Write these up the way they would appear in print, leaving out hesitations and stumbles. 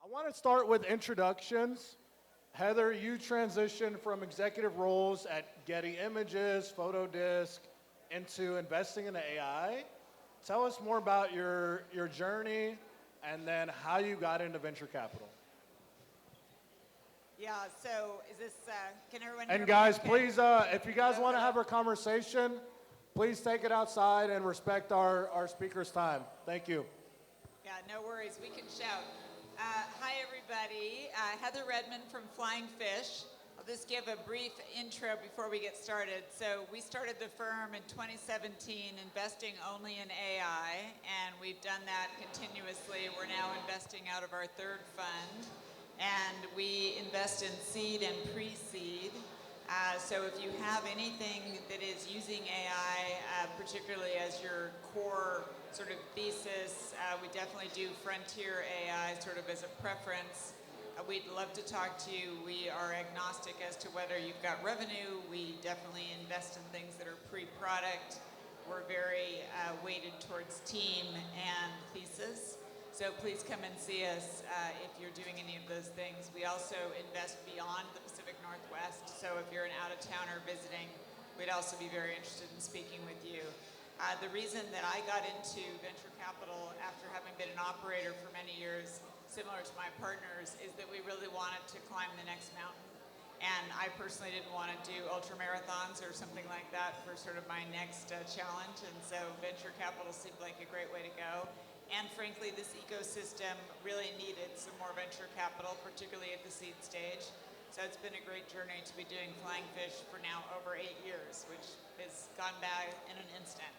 I want to start with introductions. Heather, you transitioned from executive roles at Getty Images, Photodisk, into investing in AI. Tell us more about your journey and then how you got into venture capital. Yeah, so is this, can everyone hear And me guys, okay? please, if you guys want to have a conversation, please take it outside and respect our speaker's time. Thank you. Yeah, no worries, we can shout. Hi everybody, Heather Redmond from Flying Fish. I'll just give a brief intro before we get started. So we started the firm in 2017 investing only in AI, and we've done that continuously. We're now investing out of our third fund, and we invest in seed and pre-seed. So if you have anything that is using AI, particularly as your core sort of thesis, we definitely do frontier AI sort of as a preference. We'd love to talk to you. We are agnostic as to whether you've got revenue. We definitely invest in things that are pre-product. We're very weighted towards team and thesis. So please come and see us if you're doing any of those things. We also invest beyond the Pacific Northwest. So if you're an out-of-towner visiting, we'd also be very interested in speaking with you. The reason that I got into venture capital after having been an operator for many years, similar to my partners, is that we really wanted to climb the next mountain. And I personally didn't want to do ultra marathons or something like that for sort of my next challenge. And so venture capital seemed like a great way to go. And frankly, this ecosystem really needed some more venture capital, particularly at the seed stage. So it's been a great journey to be doing Flying Fish for now over 8 years, which has gone by in an instant.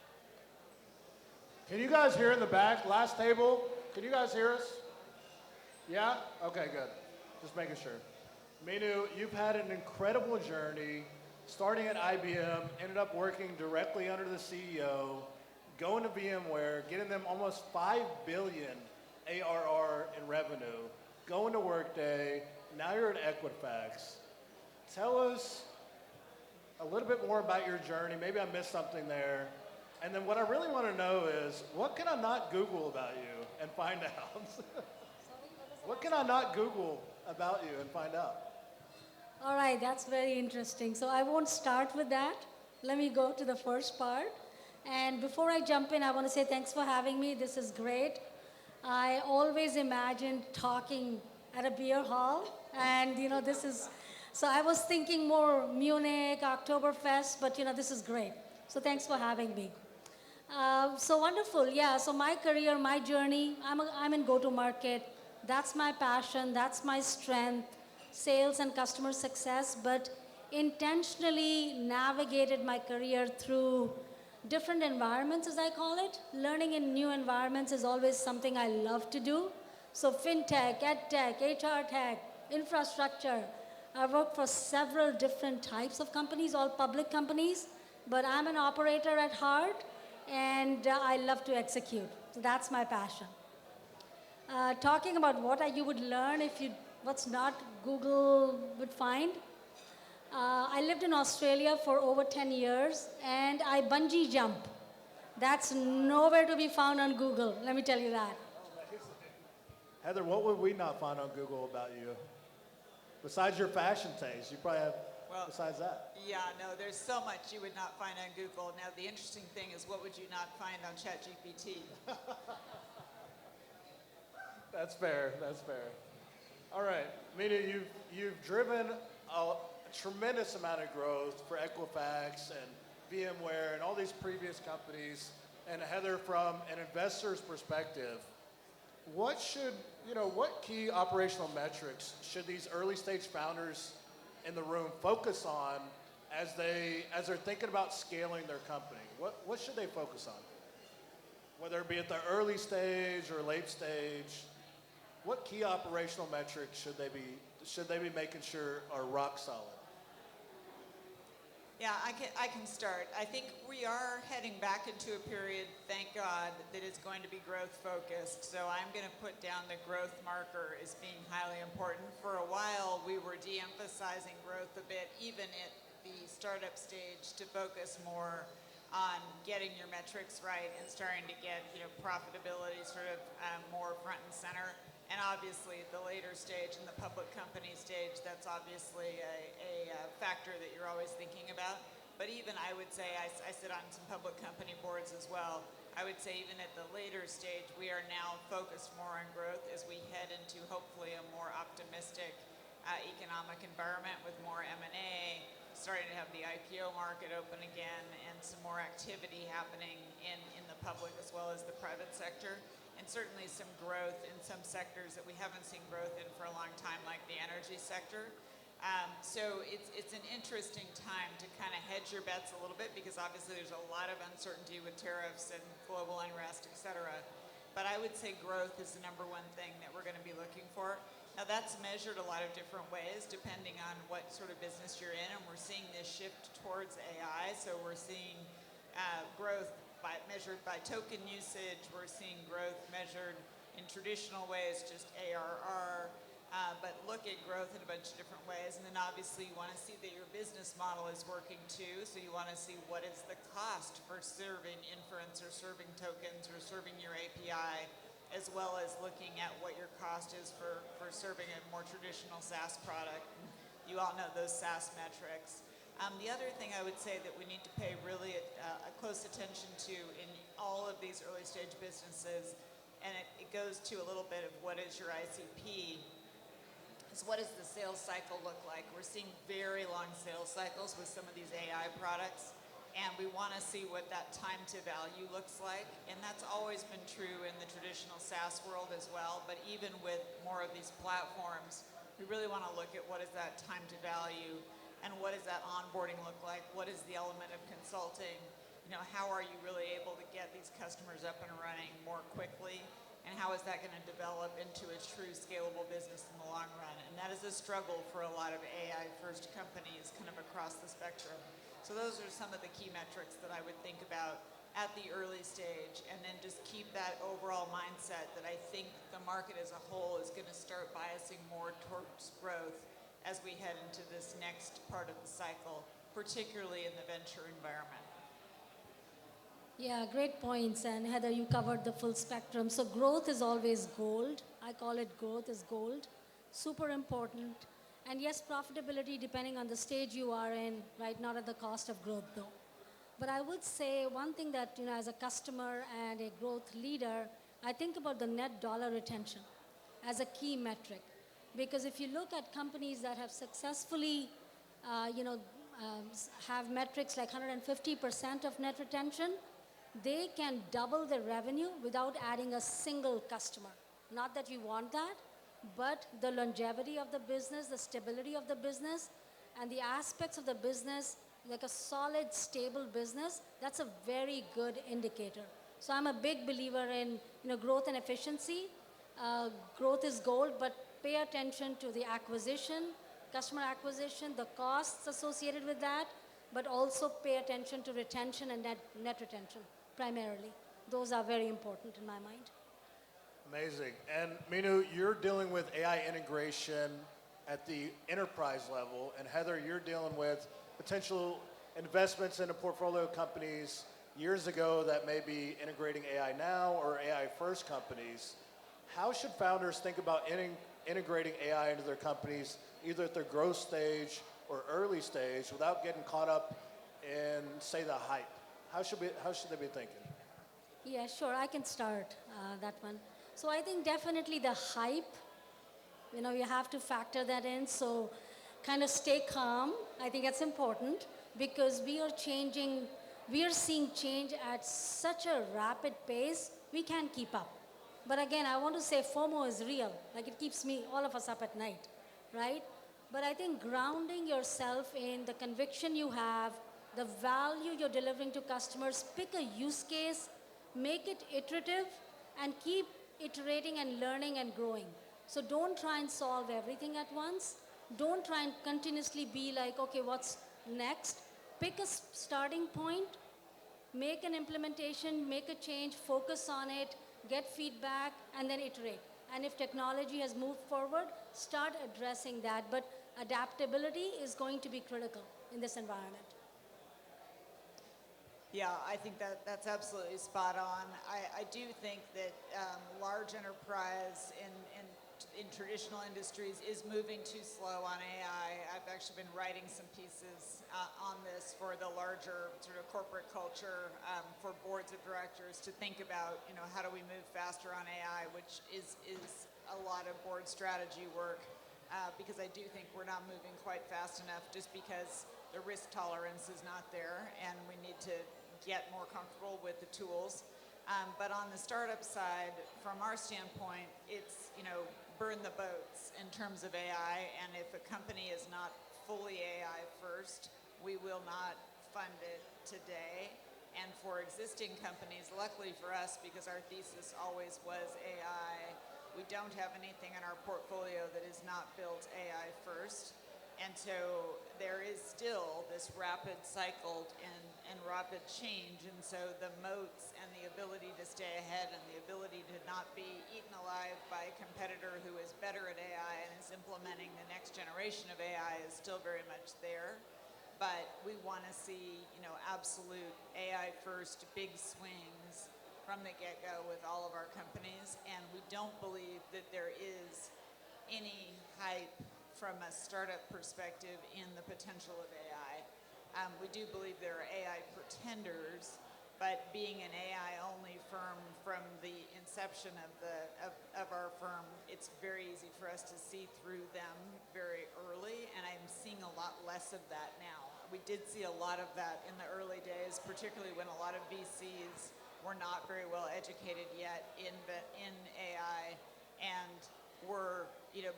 Can you guys hear in the back? Last table, can you guys hear us? Yeah? Okay, good. Just making sure. Minu, you've had an incredible journey, starting at IBM, ended up working directly under the CEO, going to VMware, getting them almost 5 billion ARR in revenue, going to Workday, now you're at Equifax. Tell us a little bit more about your journey. Maybe I missed something there. And then what I really want to know is, what can I not Google about you and find out? What can I not Google about you and find out? All right, that's very interesting. So I won't start with that. Let me go to the first part. And before I jump in, I want to say thanks for having me. This is great. I always imagined talking at a beer hall, and this is, so I was thinking more Munich, Oktoberfest, but this is great. So thanks for having me. So wonderful, yeah. So my career, my journey, I'm in go-to-market. That's my passion, that's my strength, sales and customer success, but intentionally navigated my career through different environments, as I call it. Learning in new environments is always something I love to do. So fintech, edtech, HR tech, infrastructure. I work for several different types of companies, all public companies, but I'm an operator at heart, and I love to execute. So that's my passion. Talking about what you would learn if what's not Google would find. I lived in Australia for over 10 years, and I bungee jump. That's nowhere to be found on Google, let me tell you that. Heather, what would we not find on Google about you? Besides your fashion taste, you probably have, besides that. Yeah, no, there's so much you would not find on Google. Now, the interesting thing is, what would you not find on ChatGPT? That's fair, that's fair. All right, Mina, you've driven a tremendous amount of growth for Equifax and VMware and all these previous companies. And Heather, from an investor's perspective, what key operational metrics should these early stage founders in the room focus on as they're thinking about scaling their company? What should they focus on? Whether it be at the early stage or late stage, what key operational metrics should they be making sure are rock solid? Yeah, I can start. I think we are heading back into a period, thank God, that is going to be growth focused. So I'm going to put down the growth marker as being highly important. For a while, we were de-emphasizing growth a bit, even at the startup stage, to focus more on getting your metrics right and starting to get profitability sort of more front and center. And obviously, at the later stage, in the public company stage, that's obviously a factor that you're always thinking about. But even I would say, I sit on some public company boards as well. I would say even at the later stage, we are now focused more on growth as we head into hopefully a more optimistic economic environment with more M&A, starting to have the IPO market open again, and some more activity happening in the public as well as the private sector. And certainly some growth in some sectors that we haven't seen growth in for a long time, like the energy sector. So it's an interesting time to kind of hedge your bets a little bit, because obviously there's a lot of uncertainty with tariffs and global unrest, et cetera. But I would say growth is the number one thing that we're going to be looking for. Now that's measured a lot of different ways depending on what sort of business you're in, and we're seeing this shift towards AI. So we're seeing growth measured by token usage. We're seeing growth measured in traditional ways, just ARR. But look at growth in a bunch of different ways. And then obviously you want to see that your business model is working too. So you want to see what is the cost for serving inference or serving tokens or serving your API, as well as looking at what your cost is for serving a more traditional SaaS product. You all know those SaaS metrics. The other thing I would say that we need to pay really a close attention to in all of these early stage businesses, and it goes to a little bit of what is your ICP, is what does the sales cycle look like? We're seeing very long sales cycles with some of these AI products, and we want to see what that time to value looks like. And that's always been true in the traditional SaaS world as well, but even with more of these platforms, we really want to look at what is that time to value, and what does that onboarding look like? What is the element of consulting? How are you really able to get these customers up and running more quickly? And how is that going to develop into a true scalable business in the long run? And that is a struggle for a lot of AI-first companies kind of across the spectrum. So those are some of the key metrics that I would think about at the early stage, and then just keep that overall mindset that I think the market as a whole is going to start biasing more towards growth as we head into this next part of the cycle, particularly in the venture environment. Yeah, great points. And Heather, you covered the full spectrum. So growth is always gold. I call it growth is gold. Super important. And yes, profitability, depending on the stage you are in, right, not at the cost of growth though. But I would say one thing that, as a customer and a growth leader, I think about the net dollar retention as a key metric. Because if you look at companies that have successfully, have metrics like 150% of net retention, they can double their revenue without adding a single customer. Not that you want that, but the longevity of the business, the stability of the business, and the aspects of the business, like a solid, stable business, that's a very good indicator. So I'm a big believer in growth and efficiency. Growth is gold, but pay attention to the customer acquisition, the costs associated with that, but also pay attention to retention and net retention primarily. Those are very important in my mind. Amazing. And Minu, you're dealing with AI integration at the enterprise level, and Heather, you're dealing with potential investments in a portfolio companies years ago that may be integrating AI now, or AI first companies. How should founders think about integrating AI into their companies, either at their growth stage or early stage, without getting caught up in, say, the hype? How should they be thinking? Yeah, sure. I can start that one. So I think definitely the hype, you have to factor that in. So kind of stay calm. I think that's important, because we are seeing change at such a rapid pace, we can't keep up. But again, I want to say FOMO is real. Like, it keeps all of us up at night, right? But I think grounding yourself in the conviction you have, the value you're delivering to customers, pick a use case, make it iterative, and keep iterating and learning and growing. So don't try and solve everything at once. Don't try and continuously be like, okay, what's next? Pick a starting point, make an implementation, make a change, focus on it, get feedback, and then iterate. And if technology has moved forward, start addressing that. But adaptability is going to be critical in this environment. Yeah, I think that's absolutely spot on. I do think that large enterprise in traditional industries is moving too slow on AI. I've actually been writing some pieces on this for the larger sort of corporate culture for boards of directors to think about, how do we move faster on AI, which is a lot of board strategy work because I do think we're not moving quite fast enough just because the risk tolerance is not there and we need to get more comfortable with the tools. But on the startup side, from our standpoint, it's, burn the boats in terms of AI, and if a company is not fully AI first, we will not fund it today. And for existing companies, luckily for us, because our thesis always was AI, we don't have anything in our portfolio that is not built AI first. And so there is still this rapid cycle and rapid change. And so the moats and the ability to stay ahead and the ability to not be eaten alive by a competitor who is better at AI and is implementing the next generation of AI is still very much there. But we want to see, absolute AI first big swings from the get-go with all of our companies. And we don't believe that there is any hype from a startup perspective in the potential of AI. We do believe there are AI pretenders, but being an AI-only firm from the inception of our firm, it's very easy for us to see through them very early, and I'm seeing a lot less of that now. We did see a lot of that in the early days, particularly when a lot of VCs were not very well educated yet in AI, and were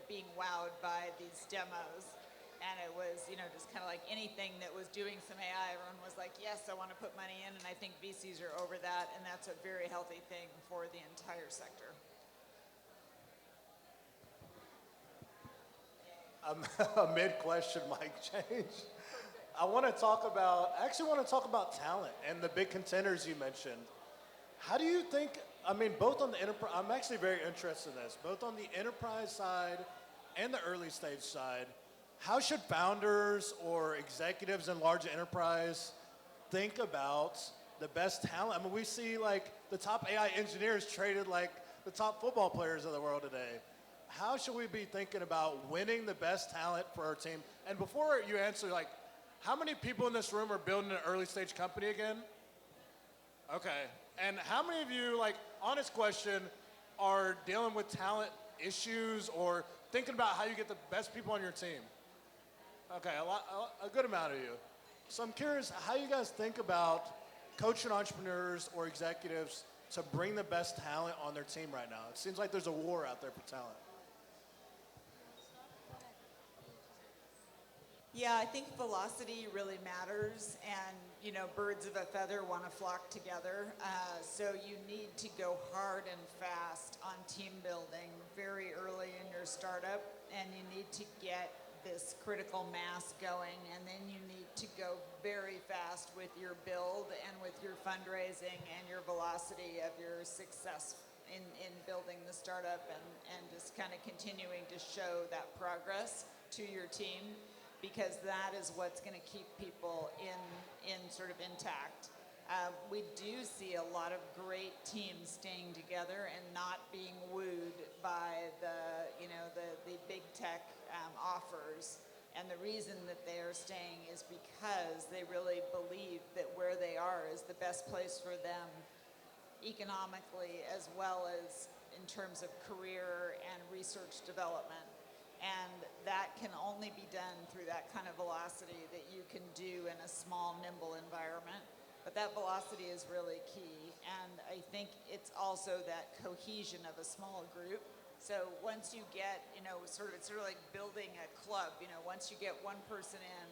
being wowed by these demos. And it was, just kind of like anything that was doing some AI, everyone was like, yes, I want to put money in. And I think VCs are over that, and that's a very healthy thing for the entire sector. A mid-question mic change. I actually want to talk about talent and the big contenders you mentioned. How do you think, both on the enterprise, I'm actually very interested in this, both on the enterprise side and the early stage side, how should founders or executives in large enterprise think about the best talent? We see like the top AI engineers traded like the top football players of the world today. How should we be thinking about winning the best talent for our team? And before you answer, like, how many people in this room are building an early stage company again? Okay. And how many of you, like, honest question, are dealing with talent issues or thinking about how you get the best people on your team? Okay, a good amount of you. So I'm curious how you guys think about coaching entrepreneurs or executives to bring the best talent on their team right now. It seems like there's a war out there for talent. Yeah, I think velocity really matters, and birds of a feather want to flock together. So you need to go hard and fast on team building very early in your startup, and you need to get this critical mass going, and then you need to go very fast with your build and with your fundraising and your velocity of your success in building the startup and just kind of continuing to show that progress to your team, because that is what's going to keep people in sort of intact. We do see a lot of great teams staying together and not being wooed by the big tech offers. And the reason that they are staying is because they really believe that where they are is the best place for them economically, as well as in terms of career and research development. And that can only be done through that kind of velocity that you can do in a small, nimble environment. But that velocity is really key. And I think it's also that cohesion of a small group. So once you get, it's sort of like building a club. Once you get one person in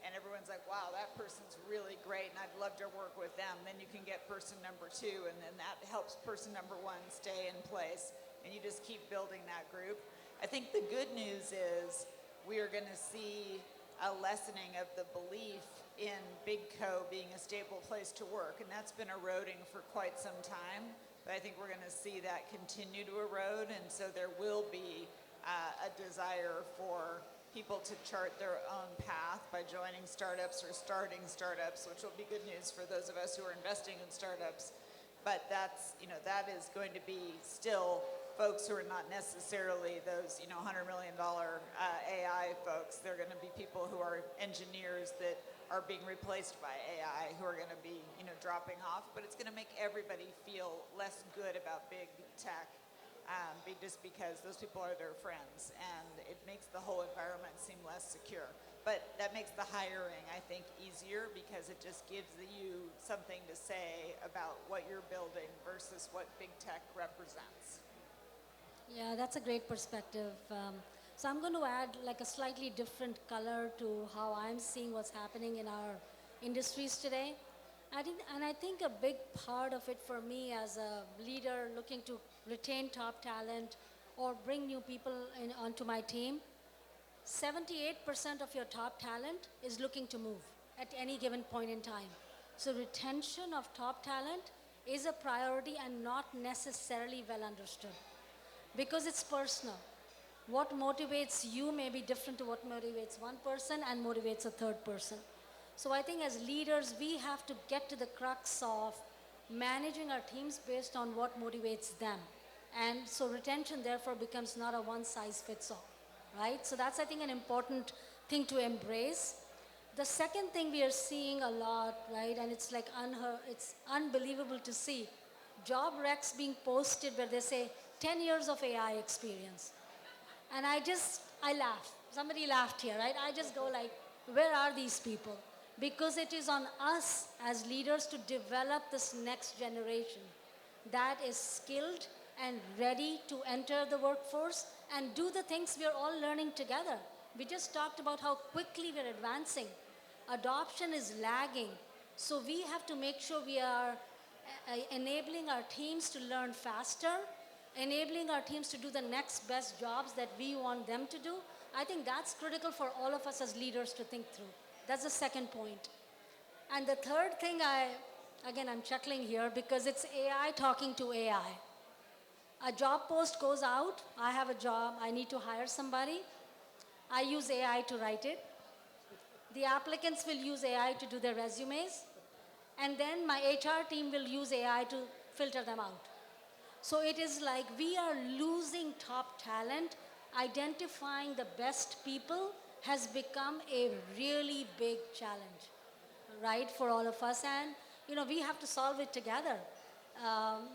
and everyone's like, wow, that person's really great and I'd love to work with them, then you can get person number 2, and then that helps person number 1 stay in place. And you just keep building that group. I think the good news is we are going to see a lessening of the belief in big co being a stable place to work, and that's been eroding for quite some time. But I think we're going to see that continue to erode, and so there will be a desire for people to chart their own path by joining startups or starting startups, which will be good news for those of us who are investing in startups. But that's, that is going to be still folks who are not necessarily those, $100 million AI folks. They're going to be people who are engineers that are being replaced by AI, who are going to be, dropping off. But it's going to make everybody feel less good about big tech, just because those people are their friends, and it makes the whole environment seem less secure. But that makes the hiring, I think, easier because it just gives you something to say about what you're building versus what big tech represents. Yeah, that's a great perspective. So I'm going to add like a slightly different color to how I'm seeing what's happening in our industries today. I think a big part of it for me as a leader looking to retain top talent or bring new people onto my team, 78% of your top talent is looking to move at any given point in time. So retention of top talent is a priority and not necessarily well understood because it's personal. What motivates you may be different to what motivates one person and motivates a third person. So I think as leaders, we have to get to the crux of managing our teams based on what motivates them. And so retention therefore becomes not a one size fits all, right? So that's, I think, an important thing to embrace. The second thing we are seeing a lot, right, and it's like it's unbelievable to see job recs being posted where they say 10 years of AI experience. And I laugh. Somebody laughed here, right? I just go like, where are these people? Because it is on us as leaders to develop this next generation that is skilled and ready to enter the workforce and do the things we are all learning together. We just talked about how quickly we're advancing. Adoption is lagging. So we have to make sure we are enabling our teams to learn faster, enabling our teams to do the next best jobs that we want them to do. I think that's critical for all of us as leaders to think through. That's the second point. And the third thing I'm chuckling here because it's AI talking to AI. A job post goes out, I have a job, I need to hire somebody. I use AI to write it. The applicants will use AI to do their resumes. And then my HR team will use AI to filter them out. So it is like we are losing top talent. Identifying the best people has become a really big challenge, right, for all of us. And, we have to solve it together.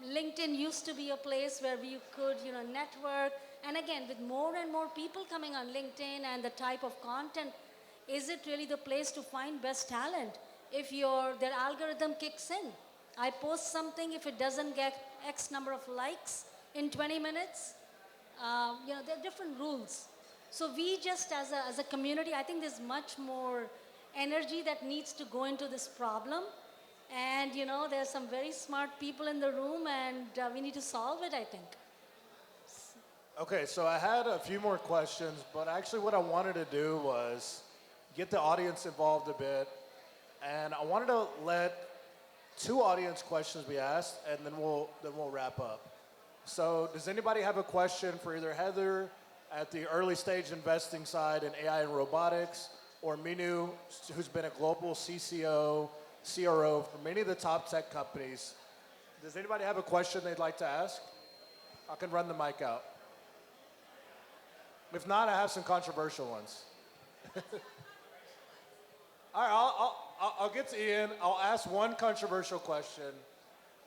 LinkedIn used to be a place where we could, network. And again, with more and more people coming on LinkedIn and the type of content, is it really the place to find best talent? If their algorithm kicks in, I post something, if it doesn't get X number of likes in 20 minutes, there are different rules. So we just, as a community, I think there's much more energy that needs to go into this problem. And, there's some very smart people in the room, and we need to solve it, I think. Okay, so I had a few more questions, but actually what I wanted to do was get the audience involved a bit. And I wanted to let 2 audience questions be asked, and then we'll wrap up. So does anybody have a question for either Heather at the early stage investing side in AI and robotics, or Minu, who's been a global CCO, CRO for many of the top tech companies? Does anybody have a question they'd like to ask? I can run the mic out. If not, I have some controversial ones. All right, I'll get to Ian. I'll ask one controversial question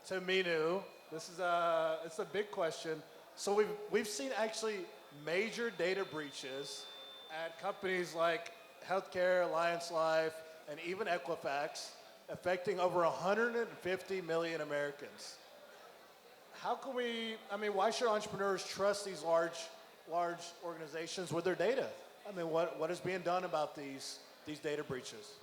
to Minu. It's a big question. So we've seen actually major data breaches at companies like Healthcare, Alliance Life, and even Equifax, affecting over 150 million Americans. Why should entrepreneurs trust these large organizations with their data? What is being done about these data breaches?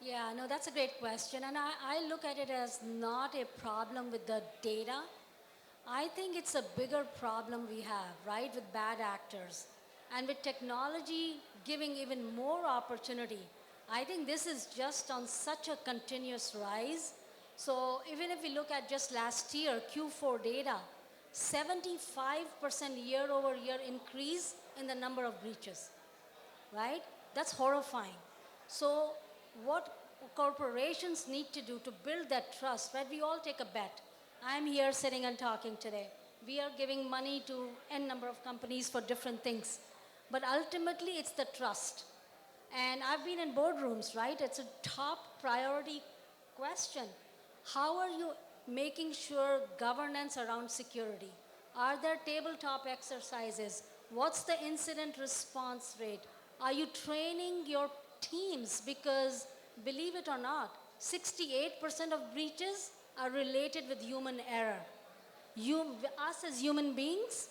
Yeah, no, that's a great question. And I look at it as not a problem with the data. I think it's a bigger problem we have, right, with bad actors. And with technology giving even more opportunity, I think this is just on such a continuous rise. So even if we look at just last year, Q4 data, 75% year over year increase in the number of breaches. right? That's horrifying. So what corporations need to do to build that trust, right? We all take a bet. I'm here sitting and talking today. We are giving money to n number of companies for different things. But ultimately, it's the trust. And I've been in boardrooms, right? It's a top priority question. How are you making sure governance around security? Are there tabletop exercises? What's the incident response rate? Are you training your teams? Because believe it or not, 68% of breaches are related with human error. You, us as human beings,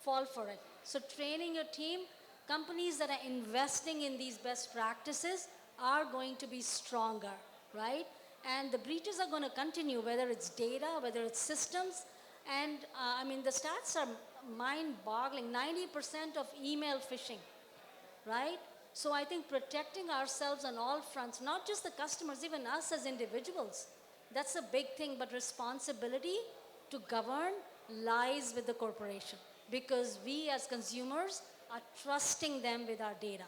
fall for it. So training your team, companies that are investing in these best practices are going to be stronger, right? And the breaches are going to continue, whether it's data, whether it's systems. And I mean, the stats are mind-boggling. 90% of email phishing, right? So I think protecting ourselves on all fronts, not just the customers, even us as individuals, that's a big thing, but responsibility to govern lies with the corporation because we as consumers are trusting them with our data,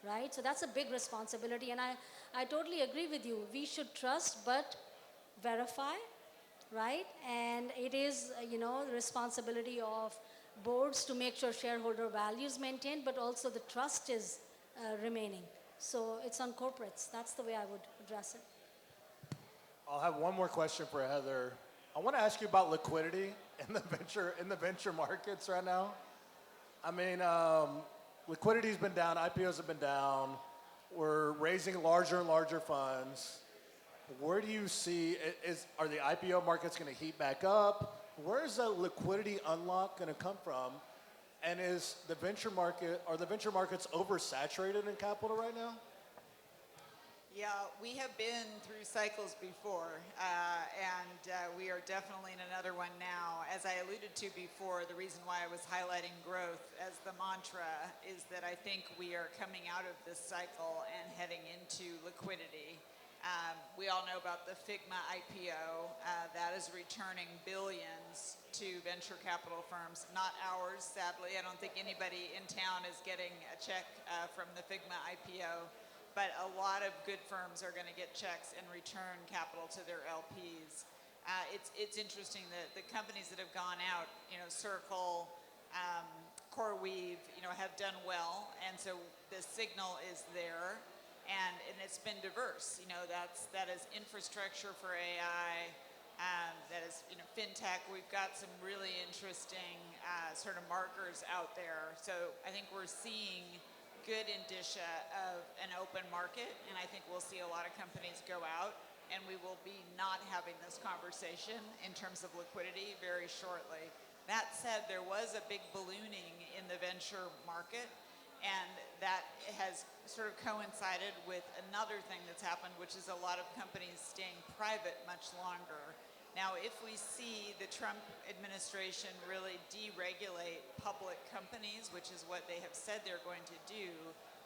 right? So that's a big responsibility, and I totally agree with you. We should trust, but verify, right? And it is, the responsibility of boards to make sure shareholder value is maintained, but also the trust is remaining. So it's on corporates. That's the way I would address it. I'll have one more question for Heather. I want to ask you about liquidity in the venture markets right now. I mean, liquidity's been down, IPOs have been down. We're raising larger and larger funds. Where do you see, are the IPO markets going to heat back up? Where is that liquidity unlock going to come from? And are the venture markets oversaturated in capital right now? Yeah, we have been through cycles before, and we are definitely in another one now. As I alluded to before, the reason why I was highlighting growth as the mantra is that I think we are coming out of this cycle and heading into liquidity. We all know about the Figma IPO. That is returning billions to venture capital firms, not ours, sadly. I don't think anybody in town is getting a check from the Figma IPO. But a lot of good firms are going to get checks and return capital to their LPs. It's interesting that the companies that have gone out, Circle, CoreWeave, have done well, and so the signal is there, and it's been diverse. That is infrastructure for AI, that is fintech. We've got some really interesting sort of markers out there. So I think we're seeing good indicia of an open market, and I think we'll see a lot of companies go out, and we will be not having this conversation in terms of liquidity very shortly. That said, there was a big ballooning in the venture market, and that has sort of coincided with another thing that's happened, which is a lot of companies staying private much longer. Now, if we see the Trump administration really deregulate public companies, which is what they have said they're going to do,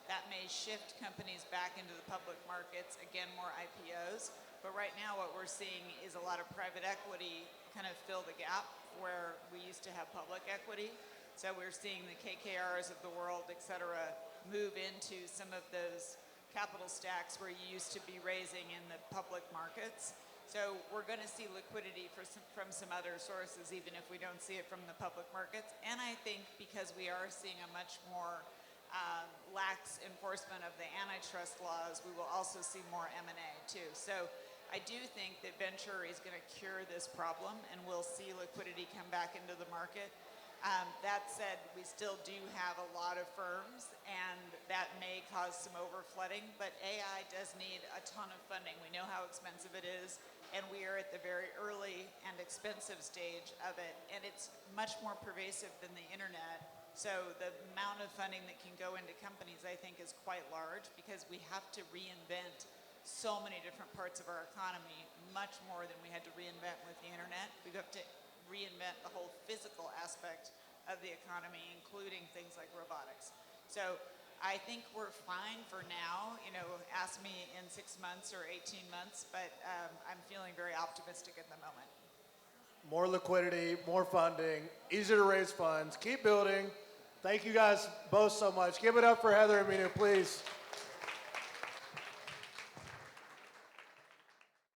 that may shift companies back into the public markets, again, more IPOs. But right now what we're seeing is a lot of private equity kind of fill the gap where we used to have public equity. So we're seeing the KKRs of the world, et cetera, move into some of those capital stacks where you used to be raising in the public markets. So we're going to see liquidity from some other sources, even if we don't see it from the public markets. And I think because we are seeing a much more lax enforcement of the antitrust laws, we will also see more M&A too. So I do think that venture is going to cure this problem, and we'll see liquidity come back into the market. That said, we still do have a lot of firms, and that may cause some overflooding, but AI does need a ton of funding. We know how expensive it is, and we are at the very early and expensive stage of it, and it's much more pervasive than the internet. So the amount of funding that can go into companies, I think, is quite large because we have to reinvent so many different parts of our economy, much more than we had to reinvent with the internet. We have to reinvent the whole physical aspect of the economy, including things like robotics. So I think we're fine for now. Ask me in 6 months or 18 months, but I'm feeling very optimistic at the moment. More liquidity, more funding, easier to raise funds, keep building. Thank you guys both so much. Give it up for Heather and Minu, please.